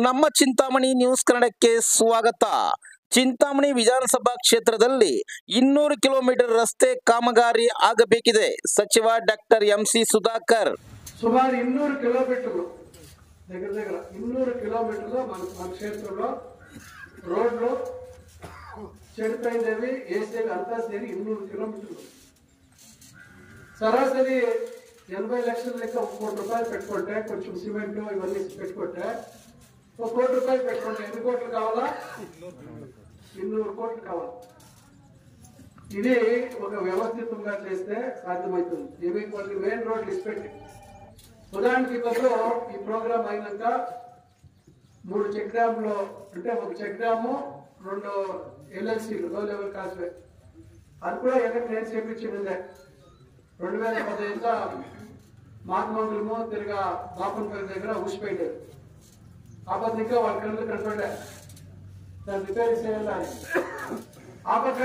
ನಮ್ಮ ಚಿಂತಾಮಣಿ ನ್ಯೂಸ್ ಕನ್ನಡಕ್ಕೆ ಸ್ವಾಗತ. ಚಿಂತಾಮಣಿ ವಿಧಾನಸಭಾ ಕ್ಷೇತ್ರದಲ್ಲಿ 200 ಕಿಲೋಮೀಟರ್ ರಸ್ತೆ ಕಾಮಗಾರಿ ಆಗಬೇಕಿದೆ. ಸಚಿವ ಡಾಕ್ಟರ್ ಎಂಸಿ ಸುಧಾಕರ್. ಸುಮಾರು 200 ಕಿಲೋಮೀಟರ್లు దగ్గర 200 కిలోమీటర్లు మన క్షేత్రంలో రోడ్లు చెడిపోయినవి వేసేవి అంతా సేరి 200 కిలోమీటర్లు. సరాసరి 80 లక్షల లెక్క 1 కోటి రూపాయలు పెట్టుకుంటే, కొంచెం సిమెంట్ ఇవన్నీ పెట్టుకుంటే 1 కోటి రూపాయలు పెట్టుకుంటే ఎన్ని కోట్లు కావాలా? 200 కోట్లు కావాలి. ఇది ఒక వ్యవస్థితంగా చేస్తే సాధ్యమవుతుంది. ఇవి కొన్ని మెయిన్ రోడ్లు ఇచ్చిపెట్టి ఉదాహరణకి ఇప్పుడు ఈ ప్రోగ్రామ్ అయినాక 3 చెక్ డ్యామ్లో, అంటే ఒక చెక్ డ్యాము 2 ఎల్ఎల్సీలు లో లెవెల్ కాస్వే, అది కూడా ఎక్కడ నేను చేపించిందే 2015లో మాతమంగళము తిరిగా బాపనపల్లి దగ్గర ఊసిపోయారు. ఆపత్తి ఇంకా వాళ్ళ కళ్ళు కనపడ్డా, దాన్ని రిపేర్ చేయాలి. ఆ పక్క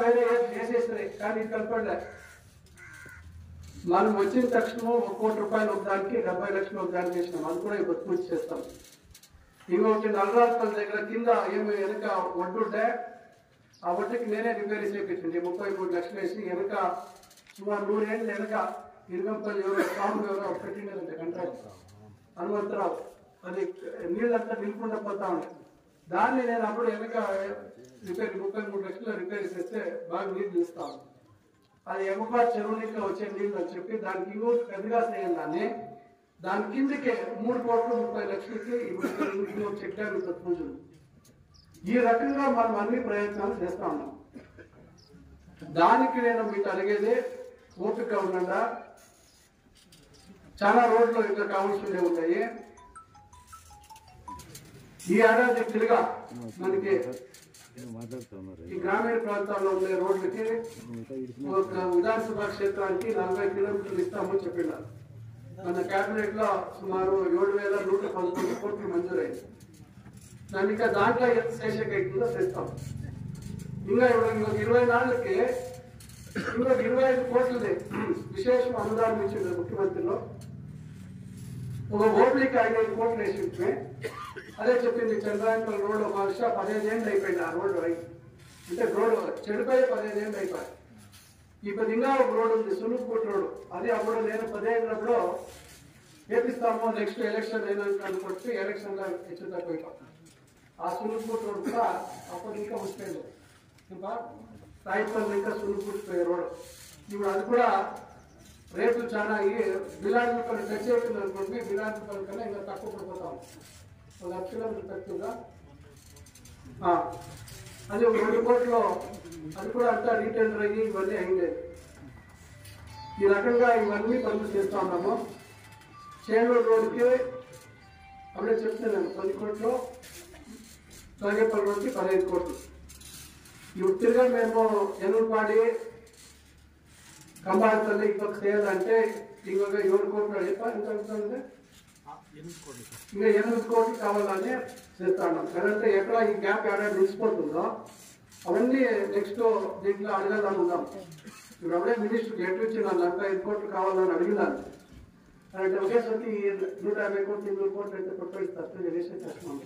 వేరే చేసేసినాయి కానీ ఇది కనపడ్డా. మనం వచ్చిన తక్షణం 1 కోటి రూపాయలు ఒకదానికి 70 లక్షలు ఒకదానికి చేసినాం. అది కూడా ఇప్పుడు పూర్తి చేస్తాం. ఇంకొకటి నల్లరాజపల్లి దగ్గర కింద ఏమి వెనక ఒడ్డుంటే ఆ ఒడ్డుకి నేనే రిపేర్ చేయించింది 33 లక్షలు వేసి వెనక సుమారు 100 ఏళ్ళు వెనక ఇరుగంపల్లి ఎవరో స్వామి ఎవరో పెట్టిందంటే కంట్రాక్ట్ హనుమంతరావు. అది నీళ్ళంతా నిలుపుకుండా పోతా ఉన్నాయి. దాన్ని నేను అప్పుడు వెనక రిపేర్ 33 లక్షలు రిపేర్ చేస్తే బాగా నీళ్ళు తీస్తాను. అది ఎమ్మపాటు చెరువు నీళ్ళు వచ్చే నీళ్ళు అని చెప్పి దానికి ఇంకోటి పెద్దగా చేయాలి. దాని కిందకే 3 కోట్ల 30 లక్షలకి ఇప్పుడు చెక్ డ్యామ్ పూజలు. ఈ రకంగా మనం అన్ని ప్రయత్నాలు చేస్తా ఉన్నాం. దానికి నేను మీకు అడిగేది ఓపిక ఉండగా, చాలా రోడ్లు ఇంకా కావాల్సినవి ఉంటాయి. ఈ ఏడాది తిరిగా మనకి ఈ గ్రామీణ ప్రాంతాల్లో ఉండే రోడ్లకి విధానసభ క్షేత్రానికి 40 కిలోమీటర్లు ఇస్తామని చెప్పినారు. మన కేబినెట్ లో సుమారు 7,111 కోట్లు మంజూరైంది. దాన్ని ఇంకా దాంట్లో ఎంత శేషక అవుతుందో చేస్తాం. ఇంకా ఇంకొక 20 నాళ్ళకి ఇంకొక 25 కోట్లది విశేషం అనుదానం ఇచ్చింది ముఖ్యమంత్రిలో. ఒక ఓపిక 5 కోట్లు వేసి అదే చెప్పింది. చంద్రాయపల్లి రోడ్డు ఒక 15 ఏళ్ళు అయిపోయింది. ఆ రోడ్డు అంటే రోడ్డు చెడిపోయి 15 ఏళ్ళు అయిపోయి. ఇప్పుడు ఇంకా ఒక రోడ్డు ఉంది సులుపుకోట రోడ్డు. అది అప్పుడు నేను 15 వేపిస్తాము నెక్స్ట్ ఎలక్షన్ అయినాక అనుకుంటే ఎలక్షన్ లో హెచ్చుతపోయాం. ఆ సులుపుకోట రోడ్డు కూడా అప్పుడు ఇంకా వచ్చిపోయింది. ఇంకా రాయపల్లి ఇంకా సులుపుకుపోయే రోడ్డు. ఇప్పుడు అది కూడా రేట్లు చాలా బిలాంటిపల్లి టచ్ అవుతుంది అనుకోండి. బిలాంటిపల్లి కన్నా ఇంకా తక్కువ పడిపోతాం. 1 లక్ష కిలోమీటర్లు తక్కువగా అది ఒక 2 కోట్లు. అది కూడా అంతా రీటెండర్ అయ్యి ఇవన్నీ అయింది. ఈ రకంగా ఇవన్నీ పనులు చేస్తా ఉన్నాము. చేనూరు రోడ్డుకి అప్పుడే చెప్తున్నాను 10 కోట్లు, నాగేపల్లి రోడ్డుకి 15 కోట్లు. ఇప్పుడు తిరిగా మేము ఎనుపాడి కంబాడపల్లి ఇంకొక చేయాలంటే ఇంకొక 7 కోట్లు అయిపోయి ఎంత అవుతుంది. ఇంకా 8 కోట్లు కావాలని చేస్తా ఉన్నాం. ఎందుకంటే ఎక్కడ ఈ గ్యాప్ ఏడాది నిలిచిపోతుందో అవన్నీ నెక్స్ట్ దీంట్లో అడగాలని ఉన్నాం. ఇప్పుడు అప్పుడే మినిస్టర్కి ఎటు ఇచ్చి నన్ను 5 కోట్లు కావాలని అడిగినాను. అంటే ఒకేసారి 150 కోట్లు 200 కోట్లు అయితే కొట్టిస్తారు. చేసే కష్టం.